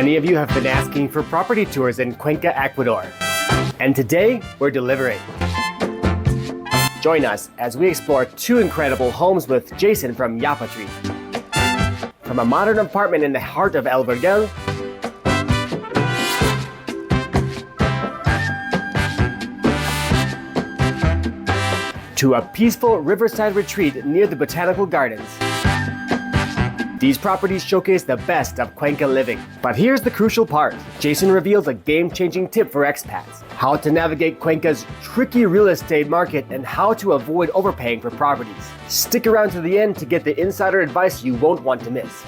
Many of you have been asking for property tours in Cuenca, Ecuador. And today, we're delivering. Join us as we explore two incredible homes with Jason from Yapa Tree. From a modern apartment in the heart of El Vergel, to a peaceful riverside retreat near the Botanical Gardens. These properties showcase the best of Cuenca living. But here's the crucial part. Jason reveals a game-changing tip for expats. How to navigate Cuenca's tricky real estate market and how to avoid overpaying for properties. Stick around to the end to get the insider advice you won't want to miss.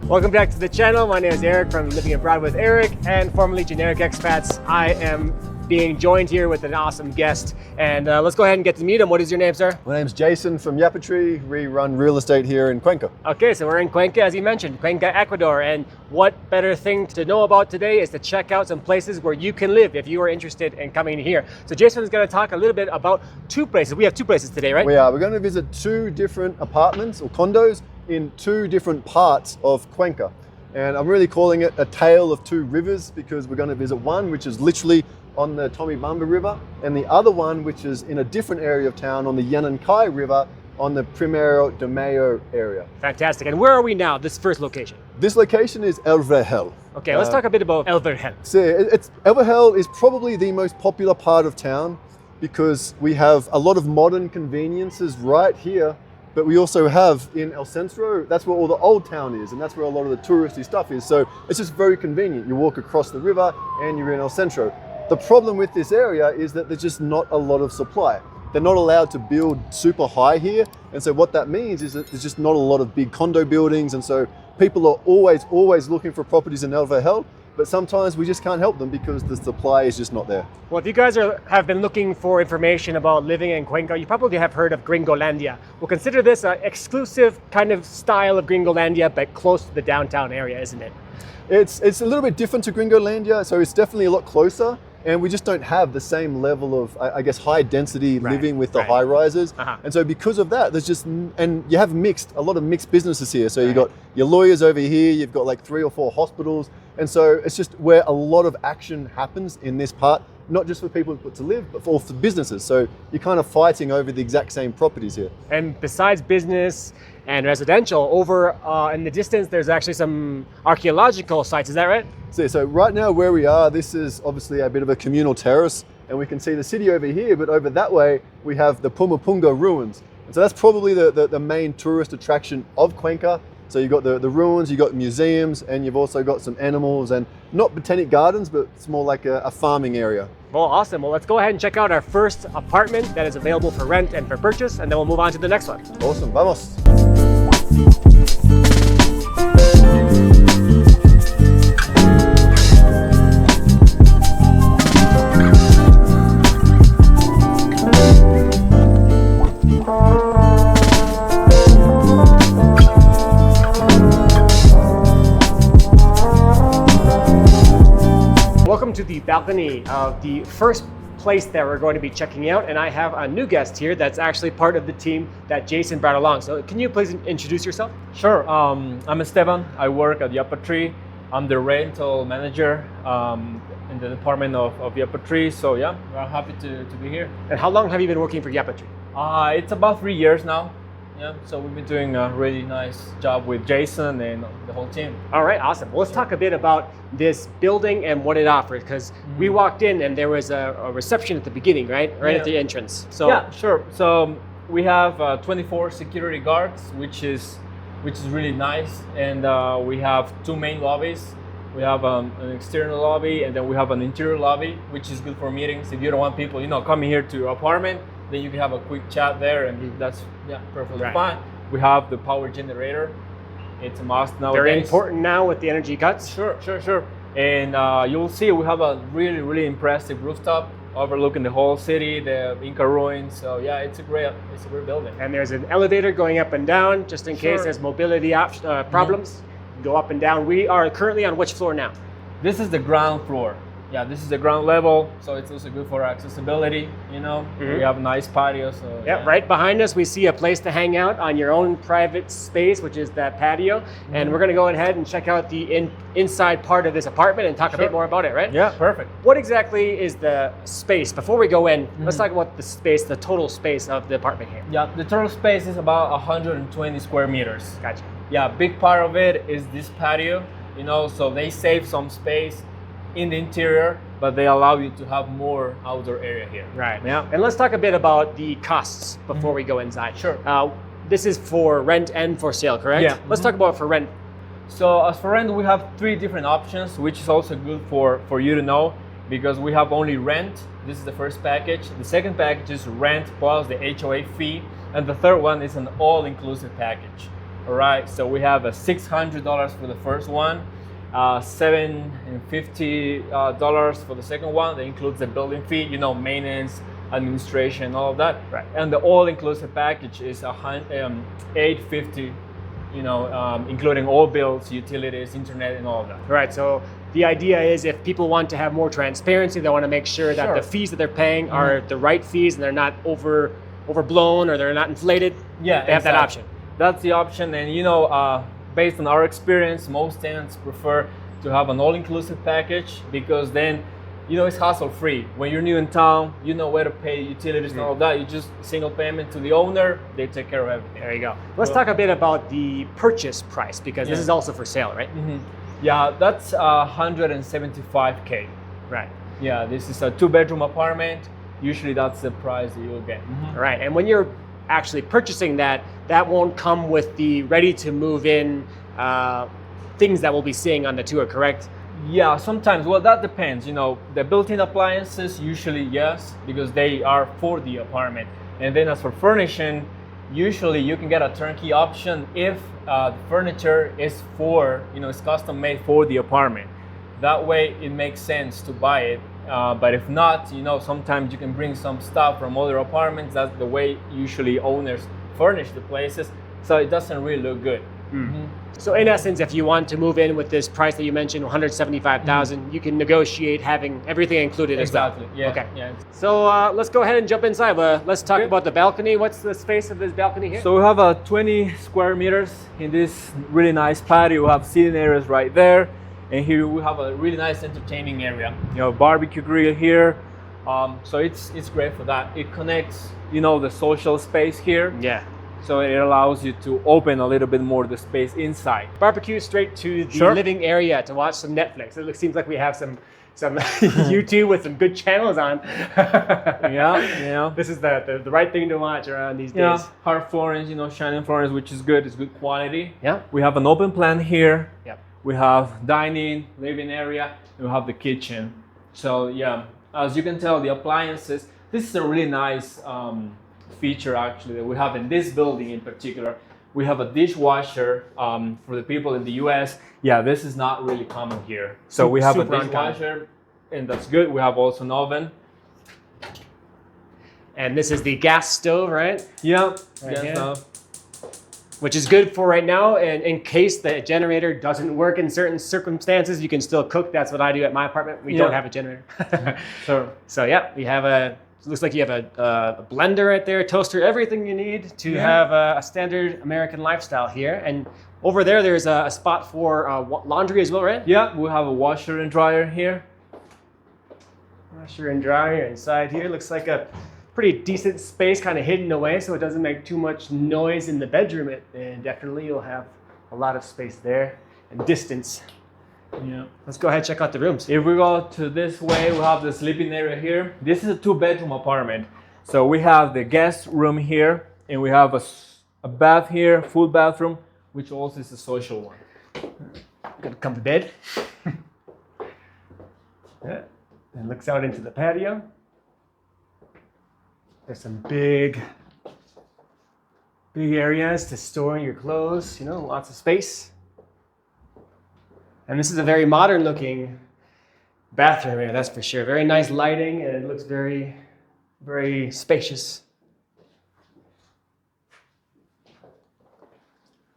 Welcome back to the channel. My name is Eric from Living Abroad with Eric and formerly Generic Expats. I am being joined here with an awesome guest, and let's go ahead and get to meet him. What is your name, sir? My name's Jason from Yapa Tree. We run real estate here in Cuenca. Okay, so we're in Cuenca, as you mentioned, Cuenca, Ecuador. And what better thing to know about today is to check out some places where you can live if you are interested in coming here. So Jason is going to talk a little bit about two places. We have two places today, right? We are. We're going to visit two different apartments or condos in two different parts of Cuenca. And I'm really calling it a tale of two rivers because we're going to visit one which is literally on the Tomibamba River and the other one which is in a different area of town on the Yanancay River on the Primero de Mayo area. Fantastic. And where are we now, this first location? This location is El Vergel. Okay, let's talk a bit about El Vergel. So El Vergel is probably the most popular part of town because we have a lot of modern conveniences right here. But we also have in El Centro, that's where all the old town is, and that's where a lot of the touristy stuff is. So it's just very convenient. You walk across the river and you're in El Centro. The problem with this area is that there's just not a lot of supply. They're not allowed to build super high here. And so what that means is that there's just not a lot of big condo buildings. And so people are always looking for properties in El Vergel. But sometimes we just can't help them because the supply is just not there. Well, if you guys have been looking for information about living in Cuenca, you probably have heard of Gringolandia. We'll consider this an exclusive kind of style of Gringolandia, but close to the downtown area, isn't it? It's a little bit different to Gringolandia, so it's definitely a lot closer. And we just don't have the same level of, I guess, high density living with the high rises. And so because of that, there's just, and you have a lot of mixed businesses here. So you've got your lawyers over here, you've got like 3 or 4 hospitals. And so it's just where a lot of action happens in this part, not just for people to live, but for businesses. So you're kind of fighting over the exact same properties here. And besides business and residential, over in the distance, there's actually some archaeological sites, is that right? So right now where we are, this is obviously a bit of a communal terrace, and we can see the city over here, but over that way, we have the Pumapunga ruins. And so that's probably the main tourist attraction of Cuenca. So you've got the ruins, you've got museums, and you've also got some animals, and not botanic gardens, but it's more like a farming area. Well, awesome. Well, let's go ahead and check out our first apartment that is available for rent and for purchase, and then we'll move on to the next one. Awesome, vamos. Welcome to the balcony of the first place that we're going to be checking out, and I have a new guest here that's actually part of the team that Jason brought along. So can you please introduce yourself? Sure, I'm Esteban. I work at Yapa Tree. I'm the rental manager in the department of Yapa Tree. So yeah, we're happy to be here. And how long have you been working for Yapa Tree? It's about 3 years now. Yeah, so we've been doing a really nice job with Jason and the whole team. All right, awesome. Well, let's talk a bit about this building and what it offers, because we walked in and there was a reception at the beginning, right at the entrance. So yeah, sure. So we have 24 security guards, which is really nice, and we have 2 main lobbies. We have an external lobby, and then we have an interior lobby, which is good for meetings. If you don't want people, coming here to your apartment, then you can have a quick chat there, and that's perfectly fine. We have the power generator. It's a must nowadays. Very important now with the energy cuts. Sure. And you'll see we have a really impressive rooftop overlooking the whole city, the Inca ruins. So yeah, it's a great building. And there's an elevator going up and down just in case there's mobility problems. Go up and down. We are currently on which floor now? This is the ground floor. Yeah, this is the ground level, so it's also good for accessibility, you know. We have a nice patio, so yeah. Right behind us we see a place to hang out on your own private space, which is that patio. And we're going to go ahead and check out the inside part of this apartment and talk a bit more about it, right? Yeah, perfect. What exactly is the space? Before we go in, let's talk about the space, the total space of the apartment here. Yeah, the total space is about 120 square meters. Gotcha. Yeah, big part of it is this patio, you know, so they save some space in the interior, but they allow you to have more outdoor area here. Right. Yeah. And let's talk a bit about the costs before we go inside. Sure. This is for rent and for sale, correct? Yeah. Let's talk about for rent. So as for rent, we have 3 different options, which is also good for you to know, because we have only rent. This is the first package. The second package is rent plus the HOA fee, and the third one is an all-inclusive package. All right. So we have a $600 for the first one. $750 for the second one. That includes the building fee, you know, maintenance, administration, all of that. Right. And the all-inclusive package is $850, you know, including all bills, utilities, internet, and all of that. Right. So the idea is if people want to have more transparency, they want to make sure that the fees that they're paying are the right fees and they're not overblown or they're not inflated. Yeah, they have that option. That's the option, and you know. Based on our experience, most tenants prefer to have an all-inclusive package because then, you know, it's hassle-free. When you're new in town, you know where to pay utilities and all of that. You just single payment to the owner, they take care of everything. There you go. Let's talk a bit about the purchase price because this is also for sale, right? Yeah, that's 175K. Right. Yeah, this is a 2-bedroom apartment. Usually that's the price that you'll get. All right, and when you're actually purchasing that won't come with the ready to move in things that we'll be seeing on the tour, correct? Yeah, sometimes. Well, that depends. You know, the built-in appliances usually yes, because they are for the apartment. And then as for furnishing, usually you can get a turnkey option if the furniture is for, you know, it's custom made for the apartment. That way it makes sense to buy it. But if not, you know, sometimes you can bring some stuff from other apartments. That's the way usually owners furnish the places, so it doesn't really look good. So in essence, if you want to move in with this price that you mentioned, $175,000, you can negotiate having everything included as well. Exactly. Yeah. Okay. Yeah. So let's go ahead and jump inside. Let's talk about the balcony. What's the space of this balcony here? So we have 20 square meters in this really nice patio. We have seating areas right there. And here we have a really nice entertaining area. You know, barbecue grill here. So it's great for that. It connects, you know, the social space here. Yeah. So it allows you to open a little bit more the space inside. Barbecue straight to the living area to watch some Netflix. It seems like we have some YouTube with some good channels on. Yeah. This is the right thing to watch around these days. Yeah, hard floorings, you know, shining floorings, which is good. It's good quality. Yeah. We have an open plan here. Yep. We have dining, living area, and we have the kitchen. So yeah, as you can tell, the appliances, this is a really nice feature actually that we have in this building in particular. We have a dishwasher for the people in the US. Yeah, this is not really common here. So we have a dishwasher, and that's good. We have also an oven. And this is the gas stove, right? Yeah, gas stove. Which is good for right now, and in case the generator doesn't work in certain circumstances, you can still cook. That's what I do at my apartment. We don't have a generator. Sure. So yeah, we have looks like you have a blender right there, toaster, everything you need to have a standard American lifestyle here. And over there's a spot for laundry as well, right? Yeah, we have a washer and dryer here. Washer and dryer inside here. Looks like a pretty decent space, kind of hidden away, so it doesn't make too much noise in the bedroom. And definitely you'll have a lot of space there and distance. Yeah. Let's go ahead and check out the rooms. If we go to this way, we have the sleeping area here. This is a 2-bedroom apartment. So we have the guest room here, and we have a bath here, full bathroom, which also is a social one. Gonna come to bed. Yeah. And looks out into the patio. There's some big areas to store your clothes, you know, lots of space. And this is a very modern looking bathroom here, that's for sure. Very nice lighting, and it looks very, very spacious.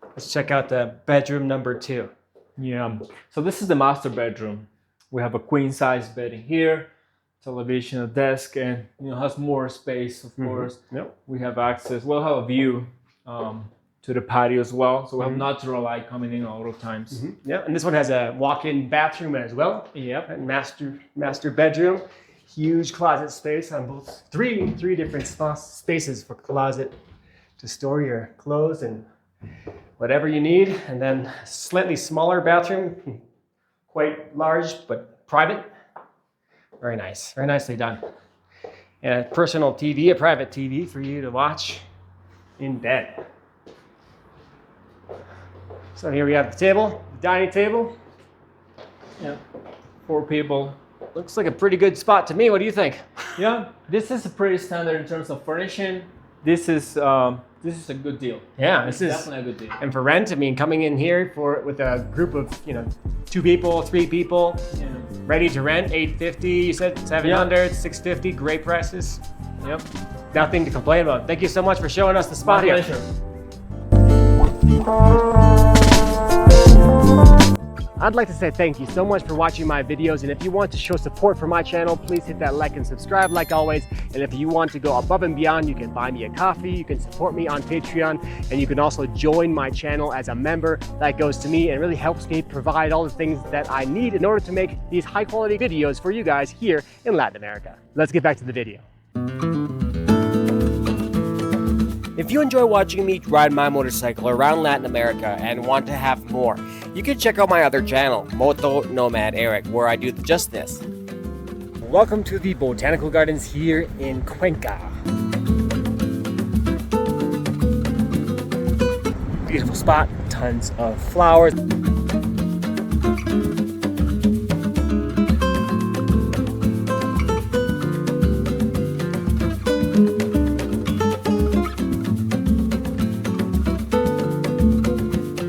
Let's check out the bedroom number 2. Yeah. So this is the master bedroom. We have a queen size bed in here, television, a desk, and has more space, of course. Yep. We have access. We'll have a view to the patio as well. So we have natural light coming in all the times. Yeah, and this one has a walk-in bathroom as well. Yep. And master bedroom. Huge closet space on both three different spaces for closet to store your clothes and whatever you need. And then slightly smaller bathroom, quite large but private. Very nice, very nicely done. And a personal TV, a private TV for you to watch in bed. So here we have the table, the dining table. Yeah. 4 people. Looks like a pretty good spot to me. What do you think? Yeah, this is pretty standard in terms of furnishing. This is a good deal. Yeah, It's this is definitely a good deal. and for rent. I mean, coming in here with a group of 2 people, 3 people, Yeah. ready to rent, $850. You said $700, $650. Great prices. Yep. Nothing to complain about. Thank you so much for showing us the spot My here. pleasure. I'd like to say thank you so much for watching my videos, and if you want to show support for my channel, please hit that like and subscribe like always. And if you want to go above and beyond, you can buy me a coffee, you can support me on Patreon, and you can also join my channel as a member. That goes to me and really helps me provide all the things that I need in order to make these high quality videos for you guys here in Latin America. Let's get back to the video. If you enjoy watching me ride my motorcycle around Latin America and want to have more, you can check out my other channel, Moto Nomad Eric, where I do just this. Welcome to the Botanical Gardens here in Cuenca. Beautiful spot, tons of flowers.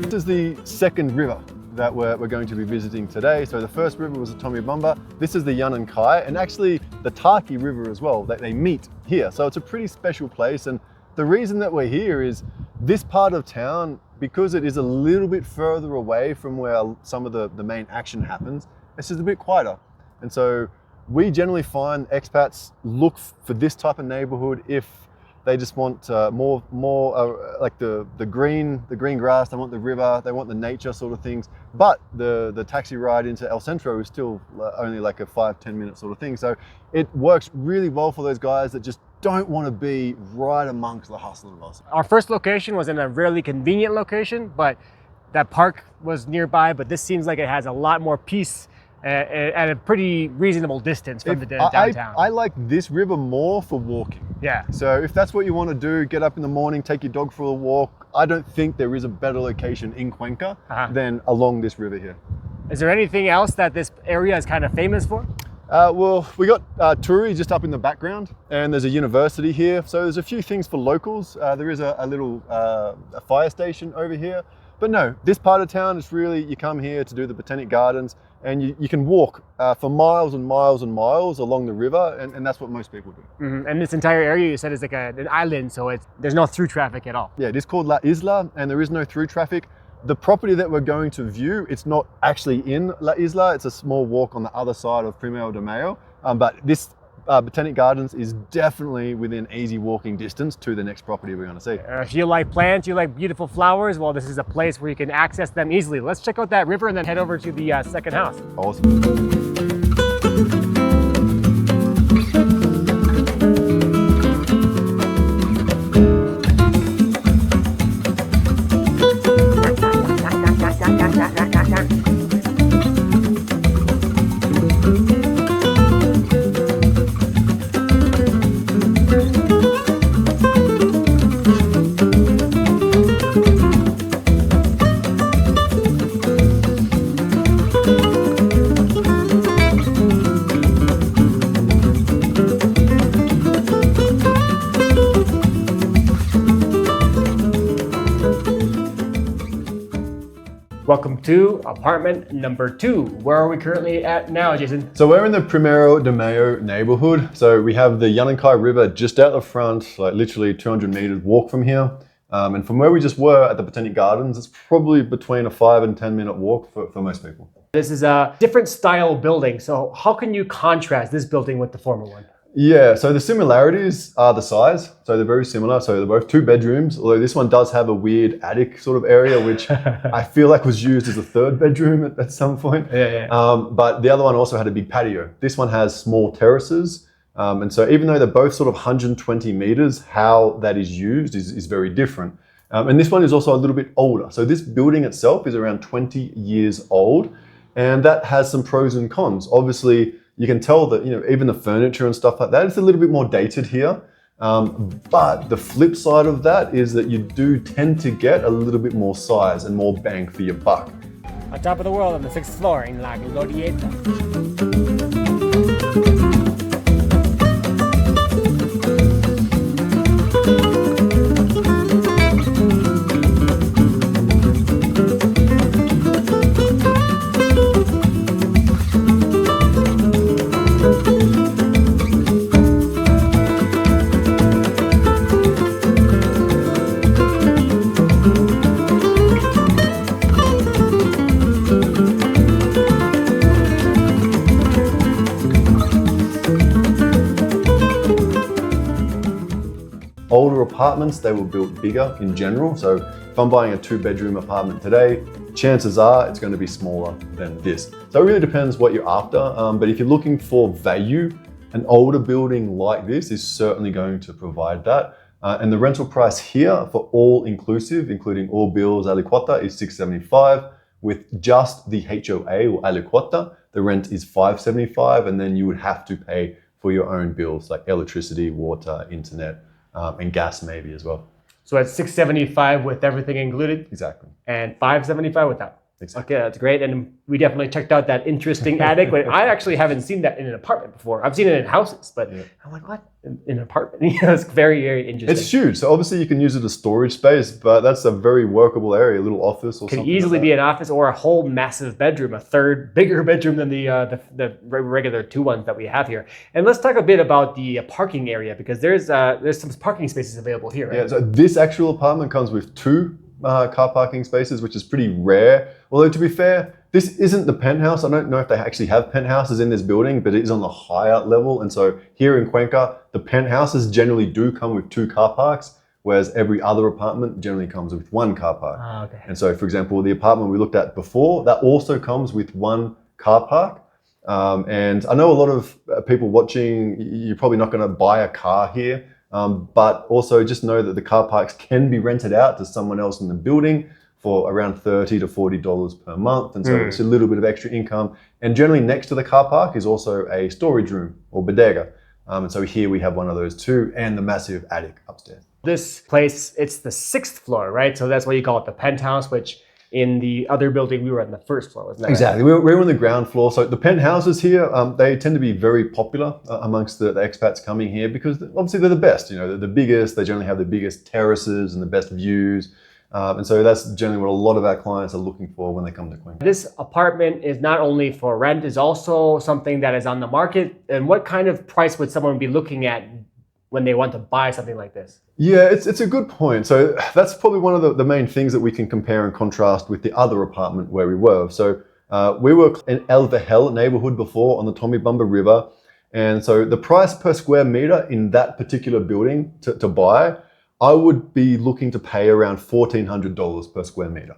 This is the second river that we're going to be visiting today. So the first river was the Tomibamba. This is the Yanankai, and actually the Taki River as well, that they meet here. So it's a pretty special place. And the reason that we're here is this part of town, because it is a little bit further away from where some of the main action happens, it's just a bit quieter. And so we generally find expats look for this type of neighborhood if they just want more like the green grass. They want the river. They want the nature sort of things. But the taxi ride into El Centro is still only like a 5-10 minute sort of thing. So it works really well for those guys that just don't want to be right amongst the hustle and bustle. Our first location was in a really convenient location, but that park was nearby. But this seems like it has a lot more peace at a pretty reasonable distance from the downtown. I like this river more for walking. Yeah. So if that's what you want to do, get up in the morning, take your dog for a walk. I don't think there is a better location in Cuenca than along this river here. Is there anything else that this area is kind of famous for? Well, we got Turi just up in the background, and there's a university here. So there's a few things for locals. There is a little a fire station over here. But no, this part of town is really, you come here to do the Botanic Gardens, and you can walk for miles and miles and miles along the river, and that's what most people do. Mm-hmm. And this entire area, you said, is like an island, so there's no through traffic at all. Yeah, it is called La Isla, and there is no through traffic. The property that we're going to view, it's not actually in La Isla. It's a small walk on the other side of Primero de Mayo. But this Botanic Gardens is definitely within easy walking distance to the next property we're going to see. If you like plants, you like beautiful flowers, well, this is a place where you can access them easily. Let's check out that river and then head over to the second house. Awesome. Welcome to apartment number 2. Where are we currently at now, Jason? So we're in the Primero de Mayo neighborhood. So we have the Yanankai River just out the front, like literally 200 meters walk from here. And from where we just were at the Botanical Gardens, it's probably between a 5 and 10 minute walk for most people. This is a different style building. So how can you contrast this building with the former one? Yeah, so the similarities are the size. So they're very similar. So they're both 2 bedrooms, although this one does have a weird attic sort of area, which I feel like was used as a 3rd bedroom at some point. But the other one also had a big patio. This one has small terraces. And so even though they're both sort of 120 meters, how that is used is very different. And this one is also a little bit older. So this building itself is around 20 years old, and that has some pros and cons. Obviously, you can tell that, even the furniture and stuff like that, it's a little bit more dated here. But the flip side of that is that you do tend to get a little bit more size and more bang for your buck. On top of the world on the 6th floor in La Glorieta. Older apartments, they were built bigger in general. So if I'm buying a 2-bedroom apartment today, chances are it's going to be smaller than this. So it really depends what you're after. But if you're looking for value, an older building like this is certainly going to provide that. And the rental price here for all inclusive, including all bills, aliquota, is $675. With just the HOA or aliquota, the rent is $575, and then you would have to pay for your own bills like electricity, water, internet, and gas maybe as well. So it's $675 with everything included? Exactly. And $575 without? Exactly. Okay, that's great. And we definitely checked out that interesting attic. But I actually haven't seen that in an apartment before. I've seen it in houses, but I'm like, what? In an apartment? It's very, very interesting. It's huge. So obviously you can use it as storage space, but that's a very workable area, a little office or something. Can easily be an office or a whole massive bedroom, a 3rd bigger bedroom than the regular 2 ones that we have here. And let's talk a bit about the parking area, because there's some parking spaces available here, right? Yeah, so this actual apartment comes with 2 car parking spaces, which is pretty rare. Although to be fair, this isn't the penthouse. I don't know if they actually have penthouses in this building, but it is on the higher level. And so here in Cuenca, the penthouses generally do come with 2 car parks, whereas every other apartment generally comes with 1 car park. Okay. And so, for example, the apartment we looked at before, that also comes with 1 car park. And I know a lot of people watching, you're probably not going to buy a car here. But also just know that the car parks can be rented out to someone else in the building for around $30 to $40 per month. And so it's a little bit of extra income. And generally next to the car park is also a storage room or bodega. And so here we have one of those too, and the massive attic upstairs. This place, it's the 6th floor, right? So that's why you call it the penthouse, which in the other building, we were on the 1st floor, wasn't that exactly. Right? We were on the ground floor. So the penthouses here, they tend to be very popular amongst the expats coming here because obviously they're the best. They're the biggest. They generally have the biggest terraces and the best views. And so that's generally what a lot of our clients are looking for when they come to Cuenca. This apartment is not only for rent, it's also something that is on the market. And what kind of price would someone be looking at when they want to buy something like this? Yeah, it's a good point. So that's probably one of the main things that we can compare and contrast with the other apartment where we were. So we were in El Vergel neighborhood before on the Tomibamba River. And so the price per square meter in that particular building to buy, I would be looking to pay around $1,400 per square meter.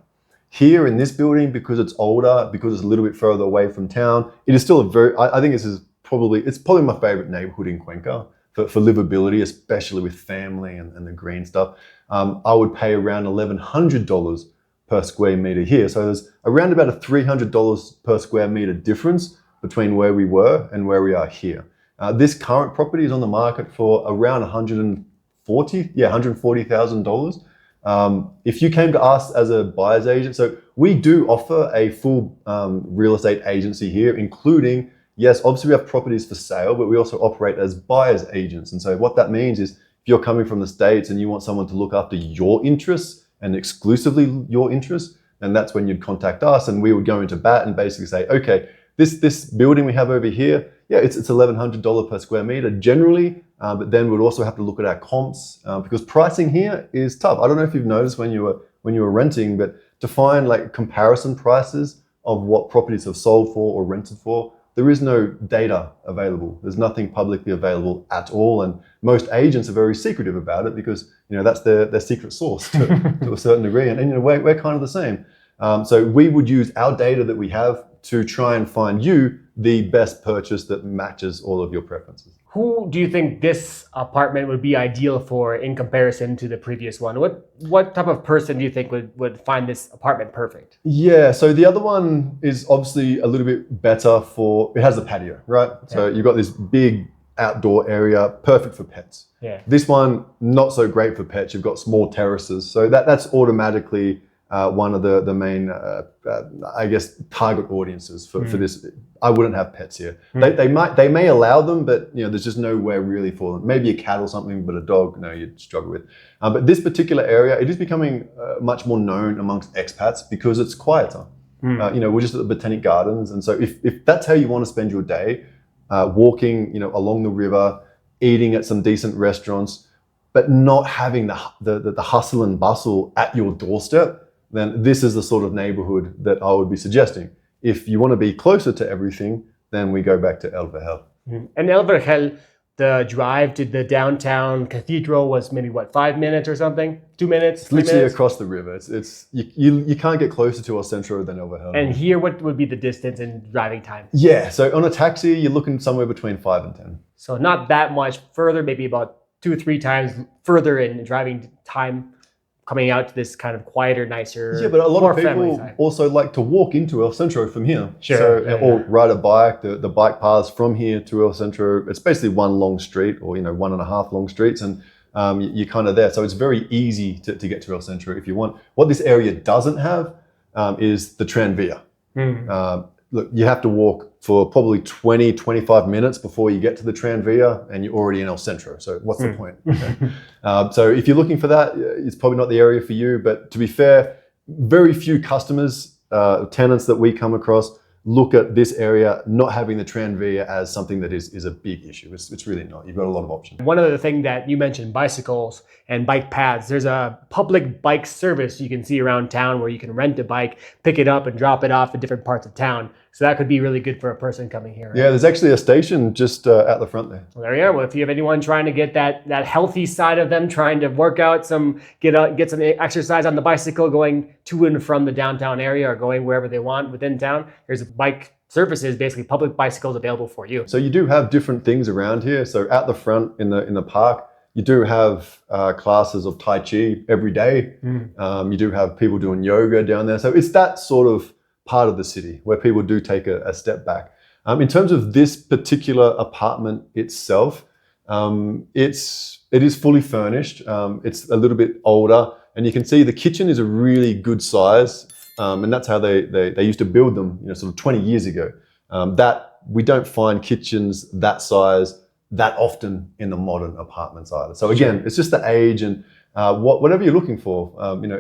Here in this building, because it's older, because it's a little bit further away from town, it is still I think it's probably my favorite neighborhood in Cuenca. For livability, especially with family and the green stuff, I would pay around $1,100 per square meter here. So there's around about a $300 per square meter difference between where we were and where we are here. This current property is on the market for around $140,000. If you came to us as a buyer's agent, so we do offer a full real estate agency here, including, yes, obviously we have properties for sale, but we also operate as buyer's agents. And so what that means is if you're coming from the States and you want someone to look after your interests and exclusively your interests, And that's when you'd contact us and we would go into bat and basically say, okay, this building we have over here, yeah, it's $1,100 per square meter generally, but then we'd also have to look at our comps because pricing here is tough. I don't know if you've noticed when you were renting, but to find like comparison prices of what properties have sold for or rented for, there is no data available. There's nothing publicly available at all, and most agents are very secretive about it because that's their secret sauce to a certain degree. And we're kind of the same. So we would use our data that we have to try and find you the best purchase that matches all of your preferences. Who do you think this apartment would be ideal for in comparison to the previous one? What type of person do you think would find this apartment perfect? Yeah, so the other one is obviously a little bit better it has a patio, right? Yeah. So you've got this big outdoor area, perfect for pets. Yeah. This one, not so great for pets. You've got small terraces. So that's automatically one of the main, I guess, target audiences for this. I wouldn't have pets here. They may allow them, but there's just nowhere really for them. Maybe a cat or something, but a dog, no, you'd struggle with. But this particular area, it is becoming much more known amongst expats because it's quieter. We're just at the Botanical Gardens, and so if that's how you want to spend your day, walking, along the river, eating at some decent restaurants, but not having the hustle and bustle at your doorstep, then this is the sort of neighborhood that I would be suggesting. If you want to be closer to everything, then we go back to El Vergel. And El Vergel, the drive to the downtown cathedral was maybe 5 minutes or something? 2 minutes? It's literally across the river. You can't get closer to El Centro than El Vergel. And here, what would be the distance and driving time? Yeah, so on a taxi, you're looking somewhere between 5 and 10. So not that much further, maybe about 2 or 3 times further in driving time, coming out to this kind of quieter, nicer, yeah, but a lot of people side. Also like to walk into El Centro from here. Sure. Or ride a bike. The bike paths from here to El Centro, it's basically one long street or 1.5 long streets, and you're kind of there. So it's very easy to get to El Centro if you want. What this area doesn't have is the tranvia. Look, you have to walk for probably 20-25 minutes before you get to the tranvia, and you're already in El Centro. So what's the point? Okay. So if you're looking for that, it's probably not the area for you. But to be fair, very few customers, tenants that we come across, look at this area not having the tranvia as something that is a big issue. It's really not. You've got a lot of options. One other thing that you mentioned, bicycles and bike paths. There's a public bike service you can see around town where you can rent a bike, pick it up and drop it off in different parts of town. So that could be really good for a person coming here. Right? Yeah, there's actually a station just at the front there. Well, there you are. Well, if you have anyone trying to get that healthy side of them, trying to work out get some exercise on the bicycle, going to and from the downtown area or going wherever they want within town, there's bike services, basically public bicycles available for you. So you do have different things around here. So at the front in the park, you do have classes of Tai Chi every day. You do have people doing yoga down there. So it's that sort of part of the city where people do take a step back. In terms of this particular apartment itself, it is fully furnished. It's a little bit older, and you can see the kitchen is a really good size, and that's how they used to build them, sort of 20 years ago. That we don't find kitchens that size that often in the modern apartments either. So again, it's just the age and whatever you're looking for.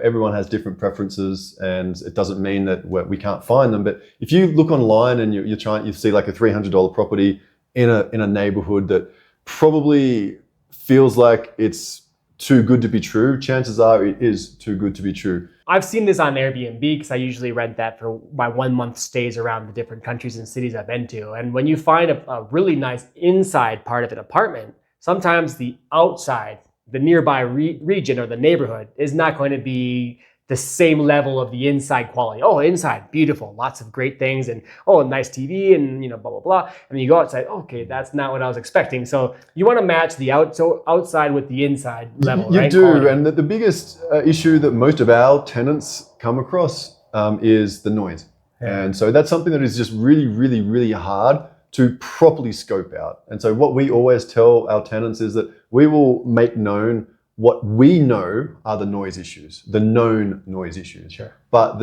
Everyone has different preferences, and it doesn't mean that we can't find them. But if you look online and you see like a $300 property in a neighborhood that probably feels like it's too good to be true, chances are it is too good to be true. I've seen this on Airbnb because I usually rent that for my 1 month stays around the different countries and cities I've been to. And when you find a really nice inside part of an apartment, sometimes the outside, the nearby region or the neighborhood is not going to be the same level of the inside quality. Oh, inside, beautiful, lots of great things, and nice TV, and blah, blah, blah. And then you go outside, okay, that's not what I was expecting. So you want to match the outside with the inside level, you right? do, Quality. and the biggest issue that most of our tenants come across is the noise. Yeah. And so that's something that is just really, really, really hard to properly scope out. And so what we always tell our tenants is that we will make known what we know are the noise issues, the known noise issues. Sure. But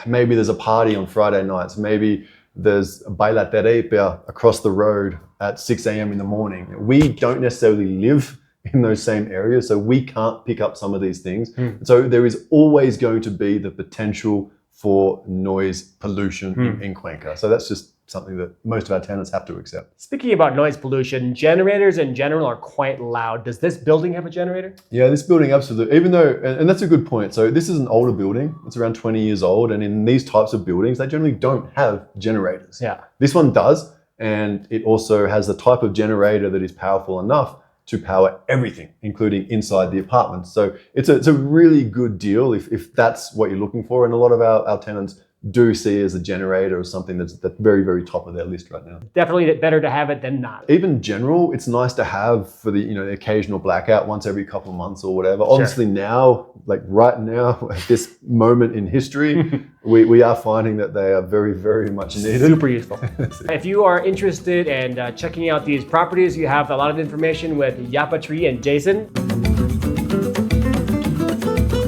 maybe there's a party on Friday nights, maybe there's a bailateria across the road at 6 a.m. in the morning. We don't necessarily live in those same areas. So we can't pick up some of these things. So there is always going to be the potential for noise pollution in Cuenca. So that's just something that most of our tenants have to accept. Speaking about noise pollution, generators in general are quite loud. Does this building have a generator? Yeah, this building absolutely, even though, and that's a good point. So this is an older building. It's around 20 years old. And in these types of buildings, they generally don't have generators. Yeah. This one does. And it also has the type of generator that is powerful enough to power everything, including inside the apartment. So it's a really good deal if that's what you're looking for. And a lot of our tenants do see as a generator or something that's at the very, very top of their list right now. Definitely better to have it than not. Even general, it's nice to have for the the occasional blackout once every couple of months or whatever. Obviously now, like right now, at this moment in history, we are finding that they are very, very much needed. Super useful. If you are interested in checking out these properties, you have a lot of information with Yapa Tree and Jason.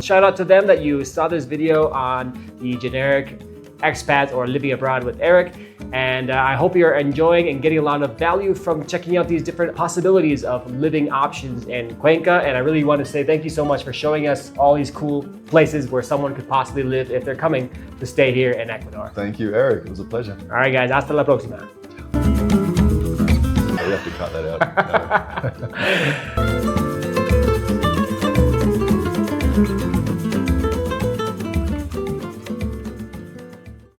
Shout out to them that you saw this video on the generic expats or living abroad with Eric. And I hope you're enjoying and getting a lot of value from checking out these different possibilities of living options in Cuenca. And I really want to say thank you so much for showing us all these cool places where someone could possibly live if they're coming to stay here in Ecuador. Thank you, Eric. It was a pleasure. All right, guys. Hasta la próxima. We have to cut that out.